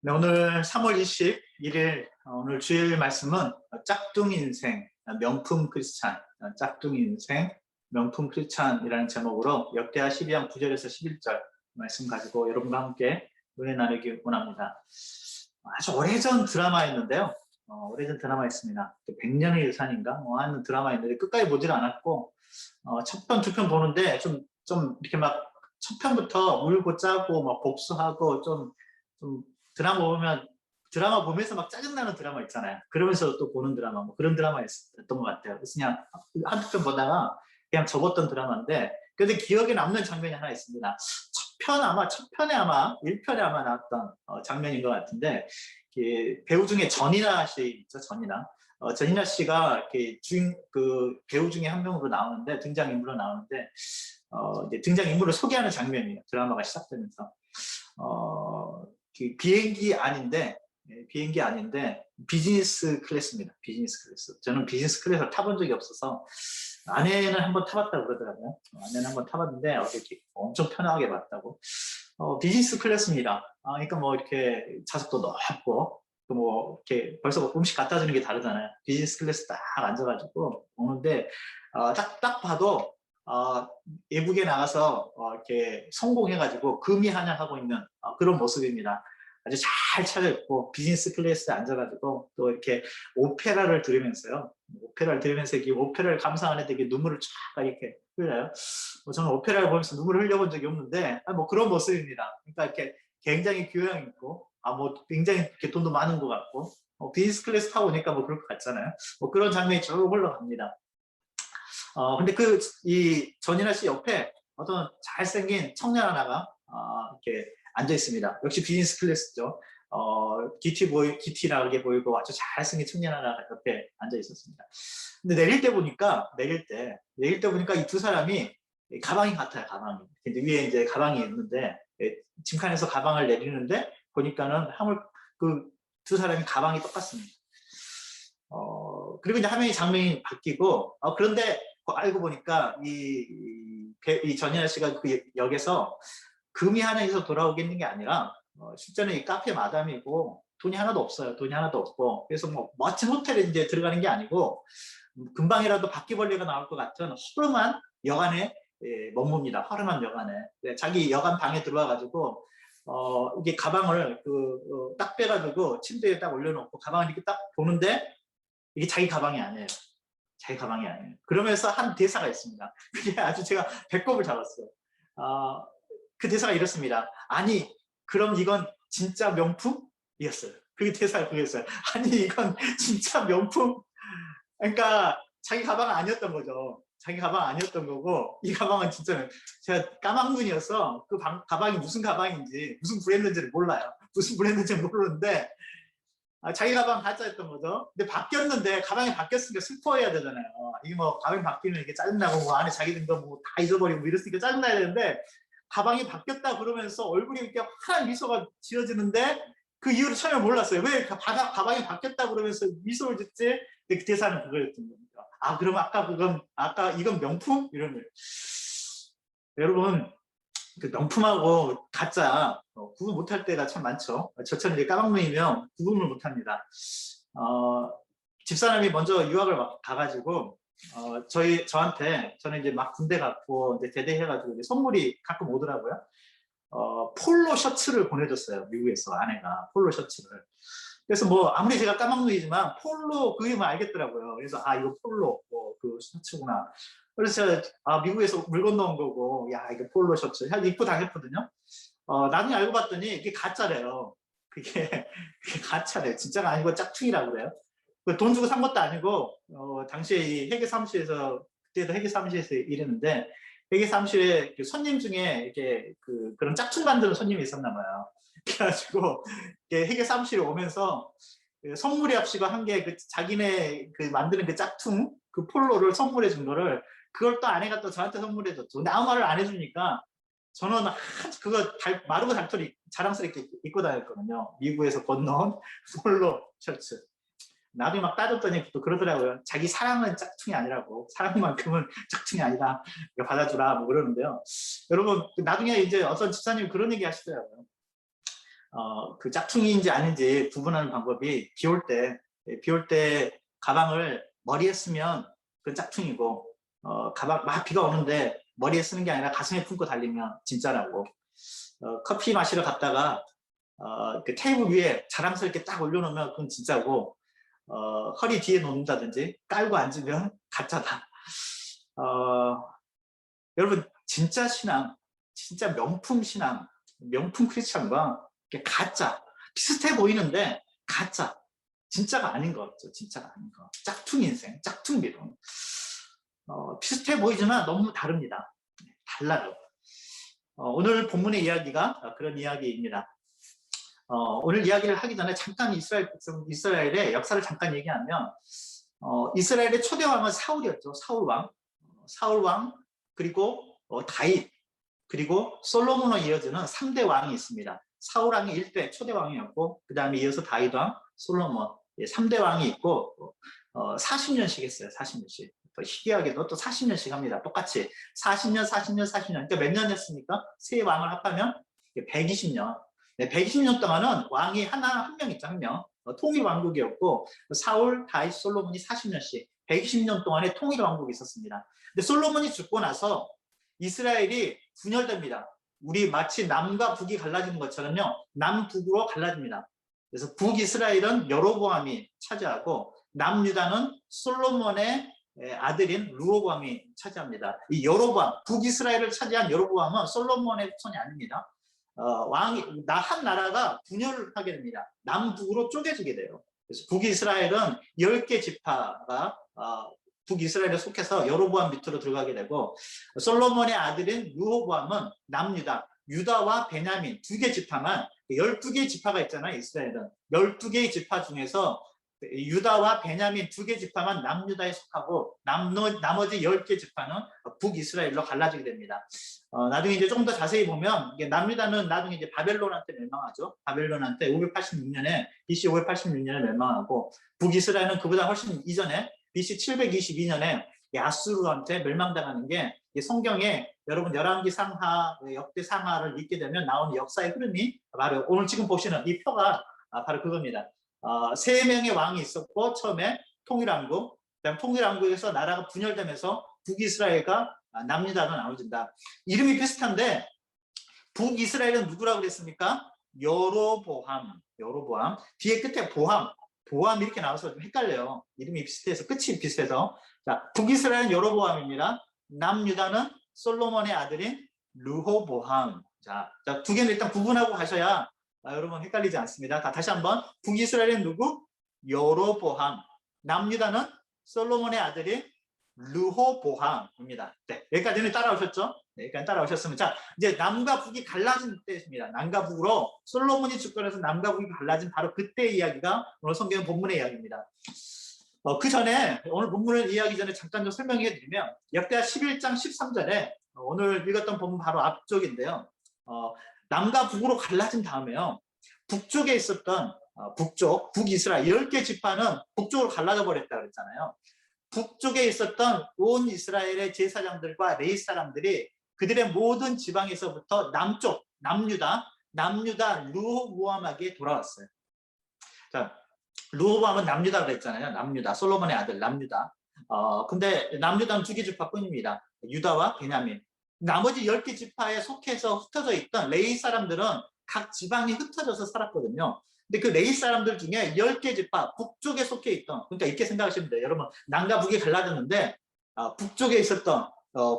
네, 오늘 3월 21일 오늘 주일 말씀은 짝퉁 인생 명품 크리스찬, 짝퉁 인생 명품 크리스찬이라는 제목으로 역대하 12장 9절에서 11절 말씀 가지고 여러분과 함께 은혜 나누기 원합니다. 아주 오래전 드라마였는데요. 오래전 드라마였습니다. 100년의 유산인가 하는 드라마였는데 끝까지 보질 않았고 첫 편, 두 편 보는데 좀 이렇게 막 첫 편부터 울고 짜고 막 복수하고 좀 드라마 보면서 막 짜증나는 드라마 있잖아요. 그러면서 또 보는 드라마, 뭐 그런 드라마였던 것 같아요. 그래서 그냥 한두 편 보다가 그냥 접었던 드라마인데, 근데 기억에 남는 장면이 하나 있습니다. 첫 편에 아마 1편에 아마 나왔던 장면인 것 같은데, 배우 중에 전인아 씨 있죠, 전인아. 전인아 씨가 이렇게 그 배우 중에 한 명으로 나오는데, 등장인물로 나오는데, 이제 등장인물을 소개하는 장면이에요. 드라마가 시작되면서. 비행기 아닌데 비즈니스 클래스입니다. 비즈니스 클래스. 저는 비즈니스 클래스를 타본 적이 없어서 아내는 한번 타봤다고 그러더라고요. 아내는 한번 타봤는데 이렇게 엄청 편하게 봤다고. 비즈니스 클래스입니다. 그러니까 뭐 이렇게 좌석도 넓고 뭐 이렇게 벌써 음식 갖다 주는 게 다르잖아요. 비즈니스 클래스 딱 앉아가지고 오는데 딱 봐도 외국에 나가서 이렇게 성공해가지고 금이 한양하고 있는 그런 모습입니다. 아주 잘 차려입고 비즈니스 클래스에 앉아가지고 또 이렇게 오페라를 들으면서요. 오페라를 들으면서 이렇게 오페라를 감상하는데 이렇게 눈물을 쫙 이렇게 흘려요. 저는 오페라를 보면서 눈물을 흘려본 적이 없는데 뭐 그런 모습입니다. 그러니까 이렇게 굉장히 교양 있고 뭐 굉장히 이렇게 돈도 많은 것 같고 비즈니스 클래스 타고 오니까 뭐 그럴 것 같잖아요. 뭐 그런 장면이 쭉 흘러갑니다. 근데 이 전인아 씨 옆에 어떤 잘생긴 청년 하나가 이렇게 앉아 있습니다. 역시 비즈니스 클래스죠. GT라게 보이고 아주 잘생긴 청년 하나가 옆에 앉아 있었습니다. 근데 내릴 때 보니까 이 두 사람이 가방이 같아요, 가방이. 근데 위에 이제 가방이 있는데, 짐칸에서 가방을 내리는데, 보니까는 그 두 사람이 가방이 똑같습니다. 그리고 이제 화면이 장면이 바뀌고, 그런데 알고 보니까 이 전인아 씨가 그 역에서 금이 하나에서 돌아오겠는 게 아니라 실제는 이 카페 마담이고 돈이 하나도 없어요. 돈이 하나도 없고 그래서 뭐 멋진 호텔에 이제 들어가는 게 아니고 금방이라도 바퀴벌레가 나올 것 같은 허름한 여관에 머뭅니다. 허름한 여관에. 자기 여관 방에 들어와 가지고 이게 가방을 딱 빼가지고 침대에 딱 올려놓고 가방을 이렇게 딱 보는데 이게 자기 가방이 아니에요. 자기 가방이 아니에요. 그러면서 한 대사가 있습니다. 그게 아주 제가 배꼽을 잡았어요. 그 대사가 이렇습니다. 아니, 그럼 이건 진짜 명품이었어요. 그 대사가 그거였어요. 아니, 이건 진짜 명품? 그러니까 자기 가방은 아니었던 거죠. 자기 가방 아니었던 거고 이 가방은 진짜 제가 까막눈이어서 그 가방이 무슨 가방인지 무슨 브랜드인지를 몰라요. 무슨 브랜드인지 모르는데 자기 가방 가짜였던 거죠. 근데 바뀌었는데 가방이 바뀌었으니까 슬퍼해야 되잖아요. 이게 뭐 가방이 바뀌면 이게 짜증나고 뭐 안에 자기 든 거 뭐 다 잊어버리고 뭐 이랬으니까 짜증나야 되는데 가방이 바뀌었다 그러면서 얼굴이 이렇게 환한 미소가 지어지는데 그 이유를 처음에 몰랐어요. 왜 가방이 바뀌었다 그러면서 미소를 짓지? 그 대사는 그거였던 겁니다. 그럼 아까 이건 명품? 이런 거예요. 여러분, 그 명품하고 가짜 구분 못할 때가 참 많죠. 저처럼 이제 까막눈이면 구분을 못합니다. 집사람이 먼저 유학을 가가지고 저는 이제 막 군대 갔고 이제 제대해가지고 이제 선물이 가끔 오더라고요. 폴로 셔츠를 보내줬어요. 미국에서 아내가 폴로 셔츠를. 그래서 뭐 아무리 제가 까막눈이지만 폴로 그림을 알겠더라고요. 그래서 이거 폴로 그 셔츠구나. 그래서 미국에서 물 건너온 거고 이게 폴로 셔츠 입고 다녔거든요. 나중에 알고 봤더니 이게 가짜래요. 그게 가짜래요. 진짜가 아니고 짝퉁이라고 그래요. 돈 주고 산 것도 아니고 당시에 이 회계 사무실에서 그때도 회계 사무실에서 일했는데 회계 사무실에 손님 중에 이렇게 그런 짝퉁 만드는 손님이 있었나 봐요. 그래가지고 회계 사무실에 오면서 선물이랍시고 한 게 자기네 만드는 그 짝퉁 그 폴로를 선물해 준 거를 그걸 또 아내가 또 저한테 선물해 줬죠. 근데 아무 말을 안 해주니까 저는 그거 마르고 닳도록 자랑스럽게 입고 다녔거든요. 미국에서 건너온 폴로 셔츠. 나중에 막 따졌더니 또 그러더라고요. 자기 사랑은 짝퉁이 아니라고. 사랑만큼은 짝퉁이 아니다. 받아주라 뭐 그러는데요. 여러분 나중에 이제 어떤 집사님이 그런 얘기 하시더라고요. 그 짝퉁인지 아닌지 구분하는 방법이 비 올 때 가방을 머리에 쓰면 그건 짝퉁이고, 가방 막 비가 오는데 머리에 쓰는 게 아니라 가슴에 품고 달리면 진짜라고. 커피 마시러 갔다가 그 테이블 위에 자랑스럽게 딱 올려놓으면 그건 진짜고, 허리 뒤에 놓는다든지 깔고 앉으면 가짜다. 여러분, 진짜 신앙, 진짜 명품 신앙, 명품 크리스찬과 가짜, 비슷해 보이는데 가짜, 진짜가 아닌 거죠. 진짜가 아닌 거. 짝퉁 인생, 짝퉁 믿음. 비슷해 보이지만 너무 다릅니다. 달라요. 오늘 본문의 이야기가 그런 이야기입니다. 오늘 이야기를 하기 전에 잠깐 이스라엘의 역사를 잠깐 얘기하면, 이스라엘의 초대 왕은 사울이었죠. 사울 왕, 그리고 다윗, 그리고 솔로몬으로 이어지는 3대 왕이 있습니다. 사울 왕이 1대 초대 왕이었고, 그 다음에 이어서 다윗 왕, 솔로몬, 3대 왕이 있고, 40년씩 했어요. 40년씩. 또 희귀하게도 또 40년씩 합니다. 똑같이 40년. 그러니까 몇 년 했습니까? 세 왕을 합하면 120년. 네, 120년 동안은 왕이 한 명 있죠. 한 명. 통일 왕국이었고, 사울, 다윗, 솔로몬이 40년씩 120년 동안의 통일 왕국이 있었습니다. 근데 솔로몬이 죽고 나서 이스라엘이 분열됩니다. 우리 마치 남과 북이 갈라지는 것처럼요, 남북으로 갈라집니다. 그래서 북이스라엘은 여로보암이 차지하고, 남유다는 솔로몬의 아들인 르호보암이 차지합니다. 이 여로보암, 북이스라엘을 차지한 여로보암은 솔로몬의 후손이 아닙니다. 한 나라가 분열을 하게 됩니다. 남북으로 쪼개지게 돼요. 그래서 북이스라엘은 10개 지파가 북이스라엘에 속해서 여로보암 밑으로 들어가게 되고, 솔로몬의 아들인 르호보암은 남유다, 유다와 베냐민 2개 지파만, 12개 지파가 있잖아요. 이스라엘은 12개의 지파 중에서 유다와 베냐민 2개 지파만 남유다에 속하고, 나머지 10개 지파는 북이스라엘로 갈라지게 됩니다. 나중에 이제 조금 더 자세히 보면, 이게 남유다는 나중에 이제 바벨론한테 멸망하죠. 바벨론한테 586년에, BC 586년에 멸망하고, 북이스라엘은 그보다 훨씬 이전에 BC 722년에 야수르한테 멸망당하는 게 성경에 여러분 열왕기 상하, 역대 상하를 읽게 되면 나오는 역사의 흐름이 바로 오늘 지금 보시는 이 표가 바로 그겁니다. 3명의 왕이 있었고, 처음에 통일왕국, 그다음 통일왕국에서 나라가 분열되면서 북이스라엘과 남유다가 나눠진다. 이름이 비슷한데 북이스라엘은 누구라고 그랬습니까? 여로보암. 뒤에 끝에 보암 이렇게 나와서 좀 헷갈려요. 이름이 비슷해서, 끝이 비슷해서. 자, 북이스라엘은 여로보암입니다. 남유다는 솔로몬의 아들인 르호보암. 자, 2개는 일단 구분하고 가셔야 여러분 헷갈리지 않습니다. 다시 한번, 북이스라엘은 누구? 여로보암. 남유다는 솔로몬의 아들인 르호보암입니다. 네, 여기까지는 따라오셨죠? 네, 여기까지 따라오셨으면, 자, 이제 남과 북이 갈라진 때입니다. 남과 북으로 솔로몬이 죽고 나서 남과 북이 갈라진 바로 그때의 이야기가 오늘 성경 본문의 이야기입니다. 그 전에, 오늘 본문을 이야기 전에 잠깐 좀 설명해 드리면, 역대하 11장 13절에 오늘 읽었던 본문 바로 앞쪽인데요. 남과 북으로 갈라진 다음에요, 북쪽에 있었던 북이스라엘 10개 지파는 북쪽으로 갈라져 버렸다 그랬잖아요. 북쪽에 있었던 온 이스라엘의 제사장들과 레위 사람들이 그들의 모든 지방에서부터 남쪽, 남유다 르호보암에게 돌아왔어요. 자, 르호보암은 남유다 그랬잖아요. 남유다, 솔로몬의 아들 남유다. 근데 남유다는 2개 지파뿐입니다. 유다와 베냐민. 나머지 10개 지파에 속해서 흩어져 있던 레위 사람들은 각 지방이 흩어져서 살았거든요. 근데 그 레위 사람들 중에 10개 지파, 북쪽에 속해 있던, 그러니까 이렇게 생각하시면 돼요. 여러분, 남과 북이 갈라졌는데, 북쪽에 있었던,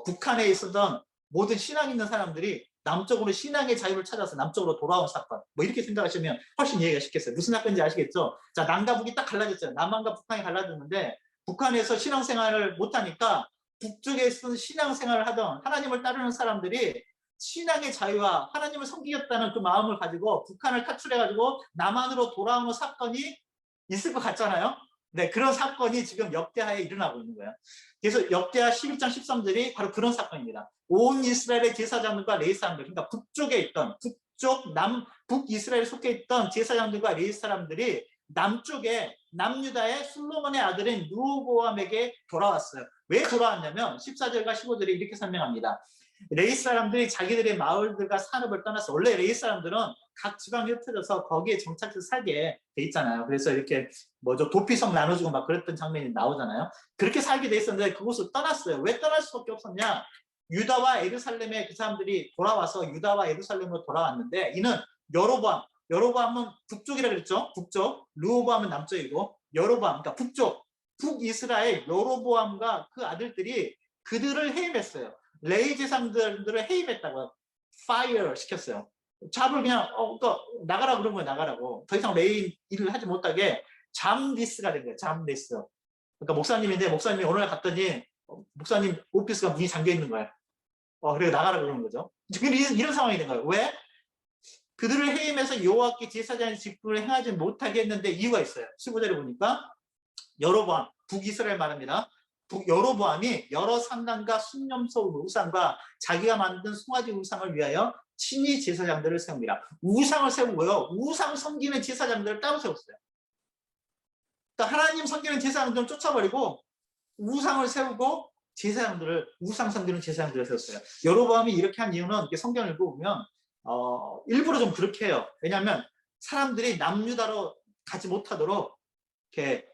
북한에 있었던 모든 신앙 있는 사람들이 남쪽으로 신앙의 자유를 찾아서 남쪽으로 돌아온 사건, 뭐 이렇게 생각하시면 훨씬 이해가 쉽겠어요. 무슨 사건인지 아시겠죠? 자, 남과 북이 딱 갈라졌어요. 남한과 북한이 갈라졌는데, 북한에서 신앙생활을 못하니까 북쪽에 있던 신앙생활을 하던 하나님을 따르는 사람들이 신앙의 자유와 하나님을 섬기겠다는 그 마음을 가지고 북한을 탈출해가지고 남한으로 돌아오는 사건이 있을 것 같잖아요. 네, 그런 사건이 지금 역대하에 일어나고 있는 거예요. 그래서 역대하 11장 13절이 바로 그런 사건입니다. 온 이스라엘의 제사장들과 레위 사람들, 그러니까 북쪽에 있던, 북이스라엘에 속해 있던 제사장들과 레위 사람들이 남쪽에 남유다의 솔로몬의 아들인 르호보암에게 돌아왔어요. 왜 돌아왔냐면 14절과 15절이 이렇게 설명합니다. 레위 사람들이 자기들의 마을들과 산업을 떠나서, 원래 레위 사람들은 각 지방에 흩어져서 거기에 정착해서 살게 돼 있잖아요. 그래서 이렇게 뭐죠, 도피성 나눠주고 막 그랬던 장면이 나오잖아요. 그렇게 살게 돼 있었는데 그곳을 떠났어요. 왜 떠날 수밖에 없었냐? 유다와 예루살렘에 그 사람들이 돌아와서 유다와 예루살렘으로 돌아왔는데, 이는 여로보암은 북쪽이라 그랬죠. 북쪽. 르호보암은 남쪽이고, 여로보암, 그러니까 북쪽, 북이스라엘 여로보암과 그 아들들이 그들을 해임했어요. 레위 제사장들을 해임했다고요. 파이어 시켰어요. 잡을 그냥 그러니까 나가라 그런 거예요. 나가라고. 더 이상 레위 일을 하지 못하게 잠리스가 된 거예요. 잠리스. 그러니까 목사님인데, 목사님이 오늘 갔더니 목사님 오피스가 문이 잠겨 있는 거예요. 그래 나가라 그러는 거죠. 이런 상황이 된 거예요. 왜? 그들을 해임해서 여호와께 제사장의 직분을 행하지 못하게 했는데 이유가 있어요. 15절에 보니까 여로보암, 북이스라엘 말합니다. 여로보암이 여러 산당과 순념소 우상과 자기가 만든 송아지 우상을 위하여 친히 제사장들을 세웁니다. 우상을 세우고요. 우상 섬기는 제사장들을 따로 세웠어요. 그러니까 하나님 섬기는 제사장들을 쫓아버리고 우상을 세우고 우상 섬기는 제사장들을 세웠어요. 여로보암이 이렇게 한 이유는, 성경을 읽어보면 일부러 좀 그렇게 해요. 왜냐하면 사람들이 남유다로 가지 못하도록 이렇게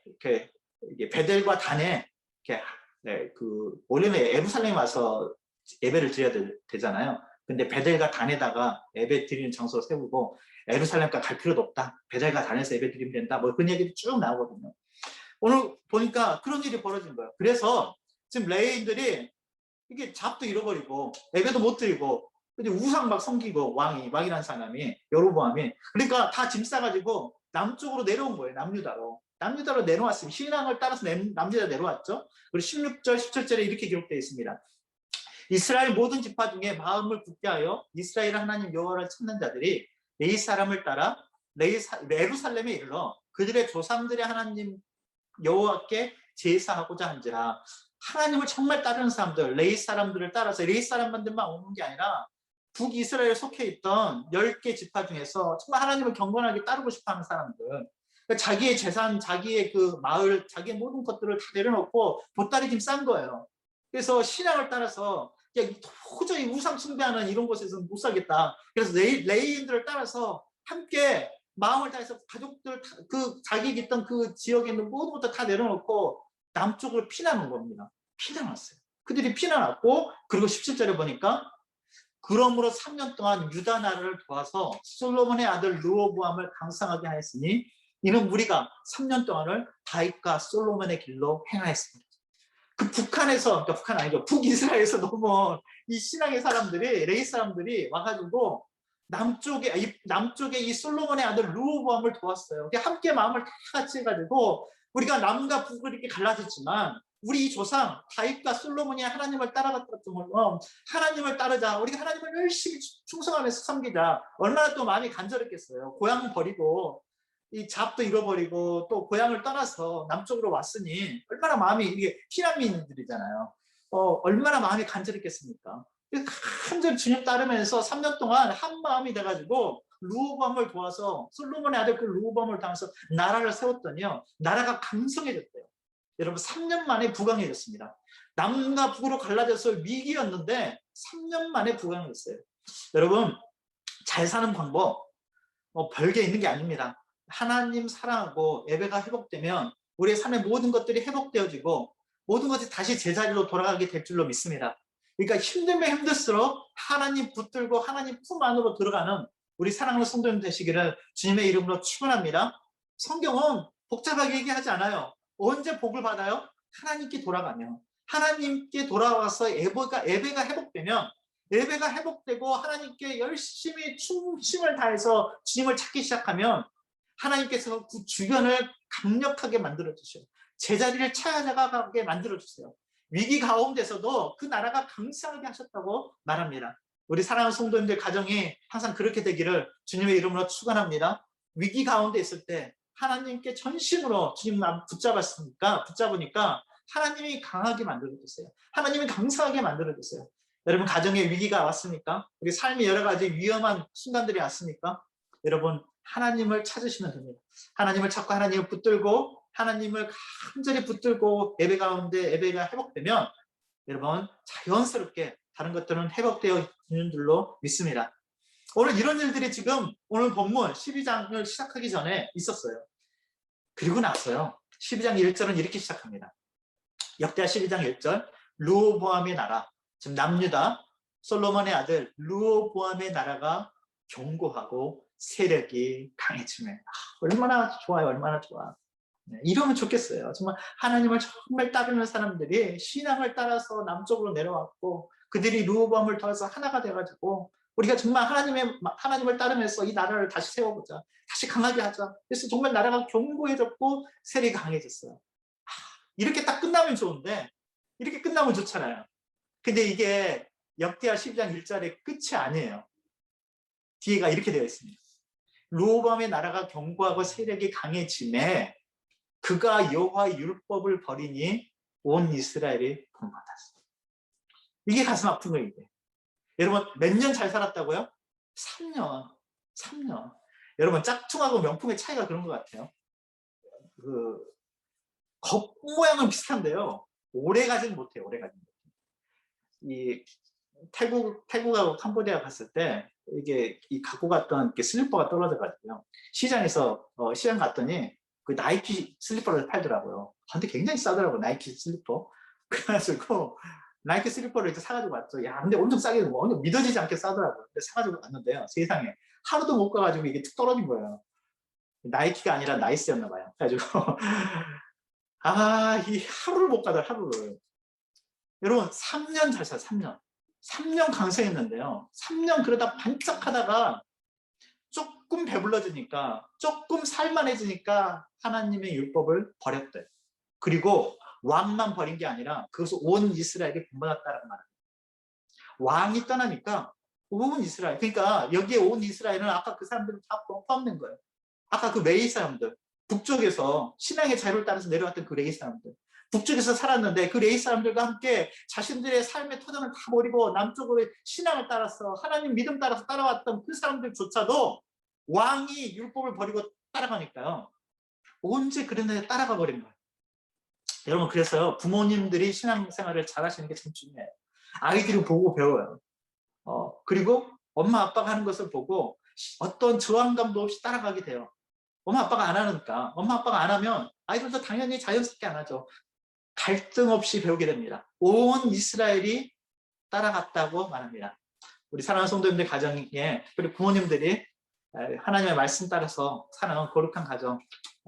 베델과 단에 원래는 예루살렘에 와서 예배를 드려야 되잖아요. 근데 베델과 단에다가 예배 드리는 장소 세우고, 예루살렘까지 갈 필요도 없다. 베델과 단에서 예배 드리면 된다. 뭐 그런 얘기도 쭉 나오거든요. 오늘 보니까 그런 일이 벌어진 거예요. 그래서 지금 레위인들이 이게 잡도 잃어버리고 예배도 못 드리고 우상 막 섬기고, 왕이라는 사람이, 여로보암이, 그러니까 다 짐 싸가지고 남쪽으로 내려온 거예요. 남유다로 내려왔습니다. 신앙을 따라서 남유다 내려왔죠. 그리고 16절 17절에 이렇게 기록되어 있습니다. 이스라엘 모든 지파 중에 마음을 굳게 하여 이스라엘 하나님 여호와를 찾는 자들이 레위 사람을 따라 예루살렘에 이르러 그들의 조상들의 하나님 여호와께 제사하고자 한지라. 하나님을 정말 따르는 사람들, 레위 사람들을 따라서, 레위 사람만들만 오는 게 아니라 북이스라엘에 속해 있던 10개 지파 중에서 정말 하나님을 경건하게 따르고 싶어하는 사람들, 그러니까 자기의 재산, 자기의 그 마을, 자기의 모든 것들을 다 내려놓고 보따리 짐 싼 거예요. 그래서 신앙을 따라서 도저히 우상 숭배하는 이런 곳에서는 못 살겠다. 그래서 레위인들을 따라서 함께 마음을 다해서 가족들, 자기가 있던 그 지역에 있는 모든 것들 다 내려놓고 남쪽으로 피난온 겁니다. 피난왔어요. 그들이 피난왔고, 그리고 17절에 보니까 그러므로 3년 동안 유다 나라를 도와서 솔로몬의 아들 르호보암을 강성하게 하였으니 이는 우리가 3년 동안을 다윗과 솔로몬의 길로 행하였습니다. 그 북한에서, 그러니까 북한 아니죠, 북이스라엘에서 넘어온 이 신앙의 사람들이, 레위 사람들이 와가지고 남쪽에 이 솔로몬의 아들 르호보암을 도왔어요. 함께 마음을 다 같이 해가지고, 우리가 남과 북을 이렇게 갈라졌지만 우리 이 조상 다윗과 솔로몬이 하나님을 따라갔던 것처럼 하나님을 따르자. 우리가 하나님을 열심히 충성하면서 섬기자. 얼마나 또 마음이 간절했겠어요. 고향 버리고 이 잡도 잃어버리고 또 고향을 떠나서 남쪽으로 왔으니 얼마나 마음이, 이게 피난민들이잖아요. 얼마나 마음이 간절했겠습니까? 간절히 주님 따르면서 3년 동안 한 마음이 돼가지고 르호보암을 도와서, 솔로몬의 아들 그 르호보암을 당해서 나라를 세웠더니요, 나라가 강성해졌대요. 여러분, 3년 만에 부강해졌습니다. 남과 북으로 갈라져서 위기였는데 3년 만에 부강했어요. 여러분, 잘 사는 방법 별게 있는 게 아닙니다. 하나님 사랑하고 예배가 회복되면 우리의 삶의 모든 것들이 회복되어지고 모든 것이 다시 제자리로 돌아가게 될 줄로 믿습니다. 그러니까 힘들면 힘들수록 하나님 붙들고 하나님 품 안으로 들어가는 우리 사랑하는 성도님 되시기를 주님의 이름으로 축원합니다. 성경은 복잡하게 얘기하지 않아요. 언제 복을 받아요? 하나님께 돌아가면, 하나님께 돌아와서 예배가 회복되면, 예배가 회복되고 하나님께 열심히 충심을 다해서 주님을 찾기 시작하면 하나님께서 그 주변을 강력하게 만들어주셔요. 제자리를 찾아가게 만들어주세요. 위기 가운데서도 그 나라가 강성하게 하셨다고 말합니다. 우리 사랑하는 성도님들 가정이 항상 그렇게 되기를 주님의 이름으로 축원합니다. 위기 가운데 있을 때 하나님께 전심으로 주님 붙잡으니까 하나님이 강하게 만들어주세요. 하나님이 강성하게 만들어주세요. 여러분, 가정에 위기가 왔습니까? 우리 삶의 여러 가지 위험한 순간들이 왔습니까? 여러분, 하나님을 찾으시면 됩니다. 하나님을 찾고 하나님을 붙들고 하나님을 간절히 붙들고 예배 가운데 예배가 회복되면 여러분, 자연스럽게 다른 것들은 회복되어 있는 줄로 믿습니다. 오늘 이런 일들이 지금 오늘 본문 12장을 시작하기 전에 있었어요. 그리고 나서요. 12장 1절은 이렇게 시작합니다. 역대하 12장 1절 르호보암의 나라, 지금 남유다 솔로몬의 아들 르호보암의 나라가 견고하고 세력이 강해지네. 얼마나 좋아요. 얼마나 좋아. 네, 이러면 좋겠어요. 정말 하나님을 정말 따르는 사람들이 신앙을 따라서 남쪽으로 내려왔고 그들이 르호보암을 도와서 하나가 돼가지고 우리가 정말 하나님을 따르면서 이 나라를 다시 세워보자. 다시 강하게 하자. 그래서 정말 나라가 견고해졌고 세력이 강해졌어요. 이렇게 딱 끝나면 좋은데 이렇게 끝나면 좋잖아요. 근데 이게 역대하 12장 1절의 끝이 아니에요. 뒤에가 이렇게 되어 있습니다. 르호보암의 나라가 견고하고 세력이 강해지매 그가 여호와의 율법을 버리니 온 이스라엘이 본받았어. 이게 가슴 아픈 거예요. 이게. 여러분 몇 년 잘 살았다고요? 3년. 3년. 여러분 짝퉁하고 명품의 차이가 그런 것 같아요. 그 겉모양은 비슷한데요. 오래 가지는 못해요. 오래 가지는 못해요. 이 태국하고 캄보디아 갔을 때 이게 이 갖고 갔던 슬리퍼가 떨어져가지고요. 시장에서 시장 갔더니 그 나이키 슬리퍼를 팔더라고요. 근데 굉장히 싸더라고요. 나이키 슬리퍼. 그래가지고 나이키 슬리퍼를 이렇게 사가지고 왔죠. 야, 근데 엄청 싸게 완전 믿어지지 않게 싸더라고요. 근데 사가지고 왔는데요. 세상에 하루도 못 가가지고 이게 툭 떨어진 거예요. 나이키가 아니라 나이스였나 봐요. 그래가지고 이 하루를 못 가더라. 하루를. 여러분 3년 잘 살아요. 3년. 3년 강성했는데요. 3년 그러다 반짝하다가 조금 배불러지니까 조금 살만해지니까 하나님의 율법을 버렸대요. 그리고 왕만 버린 게 아니라 그것을 온 이스라엘에게 본받았다는 말입니다. 왕이 떠나니까 온 이스라엘, 그러니까 여기에 온 이스라엘은 아까 그 사람들은 다 포함된 거예요. 아까 그 레위 사람들, 북쪽에서 신앙의 자유를 따라서 내려왔던 그 레위 사람들, 북쪽에서 살았는데 그 레위 사람들과 함께 자신들의 삶의 터전을 다 버리고 남쪽으로 신앙을 따라서 하나님 믿음 따라서 따라왔던 그 사람들조차도 왕이 율법을 버리고 따라가니까요. 언제 그런 애 따라가 버린 거예요. 여러분 그래서요. 부모님들이 신앙생활을 잘 하시는 게 참 중요해요. 아이들이 보고 배워요. 그리고 엄마 아빠가 하는 것을 보고 어떤 저항감도 없이 따라가게 돼요. 엄마 아빠가 안 하니까. 엄마 아빠가 안 하면 아이들도 당연히 자연스럽게 안 하죠. 갈등 없이 배우게 됩니다. 온 이스라엘이 따라갔다고 말합니다. 우리 사랑하는 성도님들 가정에 특별히 부모님들이 하나님의 말씀 따라서 사는 거룩한 가정,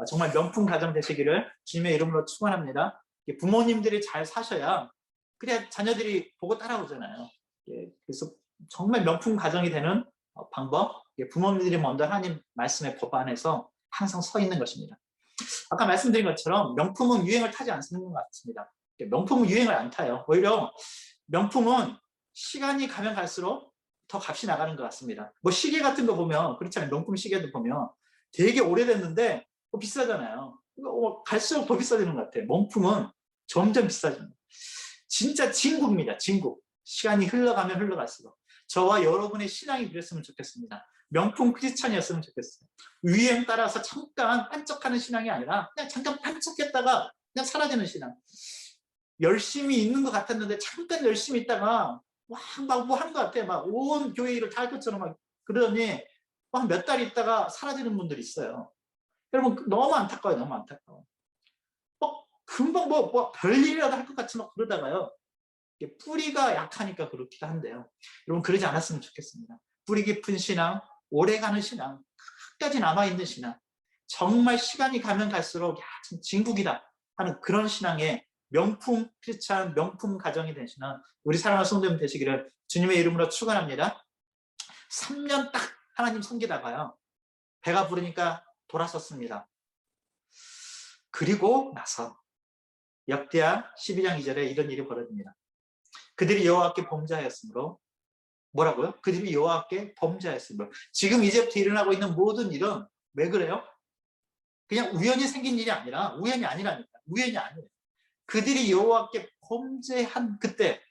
정말 명품 가정 되시기를 주님의 이름으로 축원합니다. 부모님들이 잘 사셔야 그래야 자녀들이 보고 따라오잖아요. 그래서 정말 명품 가정이 되는 방법, 부모님들이 먼저 하나님 말씀의 법 안에서 항상 서 있는 것입니다. 아까 말씀드린 것처럼 명품은 유행을 타지 않는 것 같습니다. 명품은 유행을 안 타요. 오히려 명품은 시간이 가면 갈수록 더 값이 나가는 것 같습니다. 뭐 시계 같은 거 보면 그렇잖아요. 명품 시계도 보면 되게 오래됐는데 비싸잖아요. 갈수록 더 비싸지는 것 같아요. 명품은 점점 비싸집니다. 진짜 진국입니다. 진국. 시간이 흘러가면 흘러갈수록. 저와 여러분의 신앙이 그랬으면 좋겠습니다. 명품 크리스찬이었으면 좋겠어요. 유행 따라서 잠깐 반짝하는 신앙이 아니라 그냥 잠깐 반짝했다가 그냥 사라지는 신앙. 열심히 있는 것 같았는데 잠깐 열심히 있다가 막 뭐 하는 것 같아. 막 온 교회 일을 다 할 것처럼 막 그러더니 막 몇 달 있다가 사라지는 분들이 있어요. 여러분 너무 안타까워요. 너무 안타까워. 금방 뭐 별일이라도 할 것 같이 막 그러다가요. 뿌리가 약하니까 그렇기도 한데요. 여러분 그러지 않았으면 좋겠습니다. 뿌리 깊은 신앙, 오래가는 신앙, 끝까지 남아있는 신앙, 정말 시간이 가면 갈수록 참 진국이다 하는 그런 신앙의 명품 크리스찬, 명품 가정이 되시는 우리 사랑하는 성도님 되시기를 주님의 이름으로 축원합니다. 3년 딱 하나님 섬기다가요. 배가 부르니까 돌아섰습니다. 그리고 나서 역대하 12장 2절에 이런 일이 벌어집니다. 그들이 여호와께 범죄하였으므로 뭐라고요? 그들이 여호와께 범죄하였으므로. 지금 이제부터 일어나고 있는 모든 일은 왜 그래요? 그냥 우연히 생긴 일이 아니라 우연이 아니라니까. 우연이 아니에요. 그들이 여호와께 범죄한 그때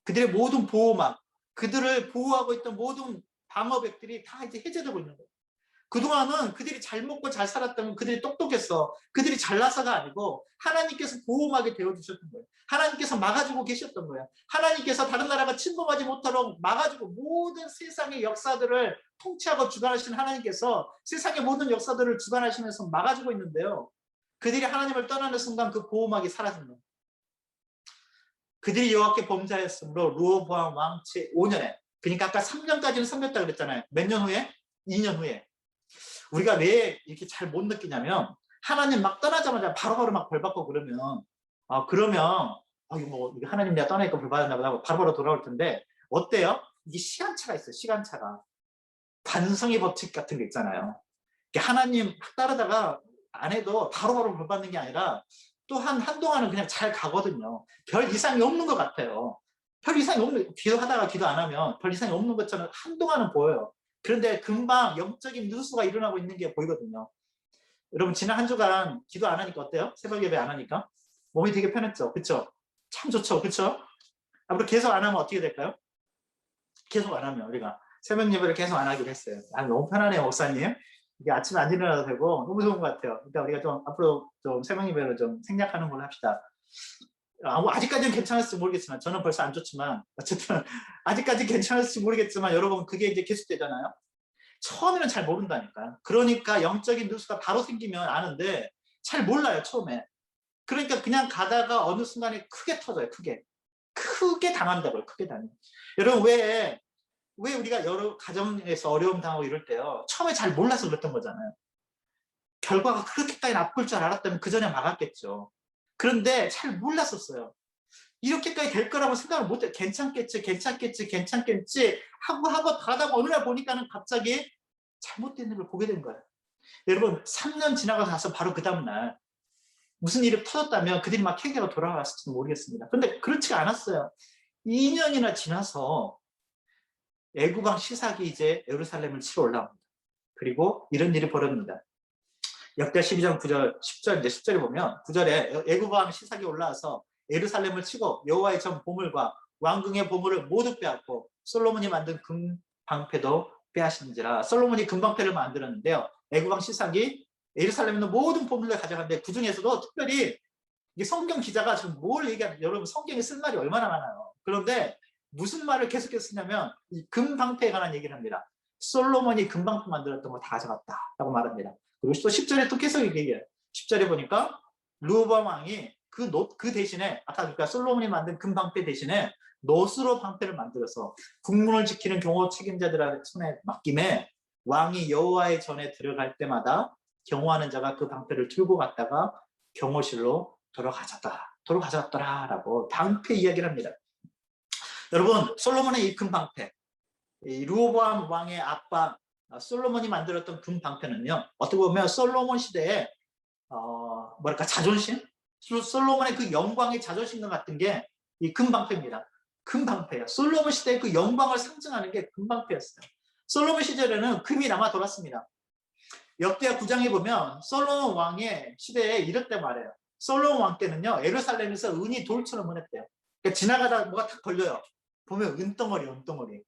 그들의 모든 보호막, 그들을 보호하고 있던 모든 방어벽들이 다 이제 해제되고 있는 거예요. 그동안은 그들이 잘 먹고 잘 살았다면 그들이 똑똑했어. 그들이 잘나서가 아니고 하나님께서 보호막이 되어주셨던 거예요. 하나님께서 막아주고 계셨던 거예요. 하나님께서 다른 나라가 침범하지 못하도록 막아주고 모든 세상의 역사들을 통치하고 주관하시는 하나님께서 세상의 모든 역사들을 주관하시면서 막아주고 있는데요. 그들이 하나님을 떠나는 순간 그 보호막이 사라진 거예요. 그들이 여호와께 범죄하였으므로 르호보암 왕 제5년에, 그러니까 아까 3년까지는 섬겼다 그랬잖아요. 몇 년 후에? 2년 후에. 우리가 왜 이렇게 잘 못 느끼냐면 하나님 막 떠나자마자 바로바로 막 벌받고 그러면 이거 하나님 내가 떠나니까 벌받았나 보다 하고 바로바로 돌아올 텐데 어때요? 이게 시간차가 있어요. 시간차가. 관성의 법칙 같은 게 있잖아요. 하나님 막 따르다가 안 해도 바로바로 벌받는 게 아니라 또 한동안은 그냥 잘 가거든요. 별 이상이 없는 것 같아요. 별 이상이 없는, 기도하다가 기도 안 하면 별 이상이 없는 것처럼 한동안은 보여요. 그런데 금방 영적인 누수가 일어나고 있는 게 보이거든요. 여러분 지난 한 주간 기도 안 하니까 어때요? 새벽 예배 안 하니까? 몸이 되게 편했죠? 그쵸? 참 좋죠? 그쵸? 앞으로 계속 안 하면 어떻게 될까요? 계속 안 하면 우리가 새벽 예배를 계속 안 하기로 했어요. 너무 편하네요, 목사님. 이게 아침에 안 일어나도 되고 너무 좋은 것 같아요. 그러니까 우리가 좀 앞으로 좀 새벽 예배를 좀 생략하는 걸로 합시다. 아직까지는 괜찮을지 모르겠지만 저는 벌써 안 좋지만 어쨌든 아직까지 괜찮을지 모르겠지만 여러분 그게 이제 계속되잖아요. 처음에는 잘 모른다니까. 그러니까 영적인 누수가 바로 생기면 아는데 잘 몰라요, 처음에. 그러니까 그냥 가다가 어느 순간에 크게 터져요. 크게 당한다고요. 크게 당해요. 여러분 왜 우리가 여러 가정에서 어려움 당하고 이럴 때요, 처음에 잘 몰라서 그랬던 거잖아요. 결과가 그렇게까지 나쁠 줄 알았다면 그 전에 막았겠죠. 그런데 잘 몰랐었어요. 이렇게까지 될 거라고 생각을 못해. 괜찮겠지 하고 가다가 어느 날 보니까는 갑자기 잘못된 일을 보게 된 거예요. 여러분 3년 지나고 나서 바로 그 다음날 무슨 일이 터졌다면 그들이 막 회개가 돌아왔을지도 모르겠습니다. 그런데 그렇지가 않았어요. 2년이나 지나서 애굽왕 시삭이 이제 예루살렘을 치러 올라옵니다. 그리고 이런 일이 벌어집니다. 역대 12장 9절, 10절, 이제 10절에 보면 9절에 애굽왕 시삭이 올라와서 예루살렘을 치고 여호와의 전 보물과 왕궁의 보물을 모두 빼앗고 솔로몬이 만든 금 방패도 빼앗은지라. 솔로몬이 금 방패를 만들었는데요. 애굽왕 시삭이 예루살렘에 있는 모든 보물을 가져갔는데 그 중에서도 특별히 이게 성경 기자가 지금 뭘 얘기하는, 여러분 성경에 쓸 말이 얼마나 많아요. 그런데 무슨 말을 계속해서 쓰냐면 이 금 방패에 관한 얘기를 합니다. 솔로몬이 금 방패 만들었던 거 다 가져갔다라고 말합니다. 그리고 또 10절에 또 계속 얘기해요. 10절에 보니까 르호보암 왕이 그 대신에 아까 그러니까 솔로몬이 만든 금 방패 대신에 노스로 방패를 만들어서 국문을 지키는 경호 책임자들의 손에 맡김에 왕이 여호와의 전에 들어갈 때마다 경호하는 자가 그 방패를 들고 갔다가 경호실로 돌아가졌더라라고 방패 이야기를 합니다. 여러분 솔로몬의 이 금 방패, 이 르호보암 왕의 아빠 솔로몬이 만들었던 금 방패는요, 어떻게 보면 솔로몬 시대에 자존심, 솔로몬의 그 영광의 자존심과 같은 게 이 금 방패입니다. 금 방패예요. 솔로몬 시대의 그 영광을 상징하는 게 금 방패였어요. 솔로몬 시절에는 금이 남아 돌았습니다. 역대하 9장에 보면 솔로몬 왕의 시대에 이렇게 말해요. 솔로몬 왕 때는요, 예루살렘에서 은이 돌처럼 흔했대요. 그러니까 지나가다 뭐가 탁 걸려요. 보면 은덩어리.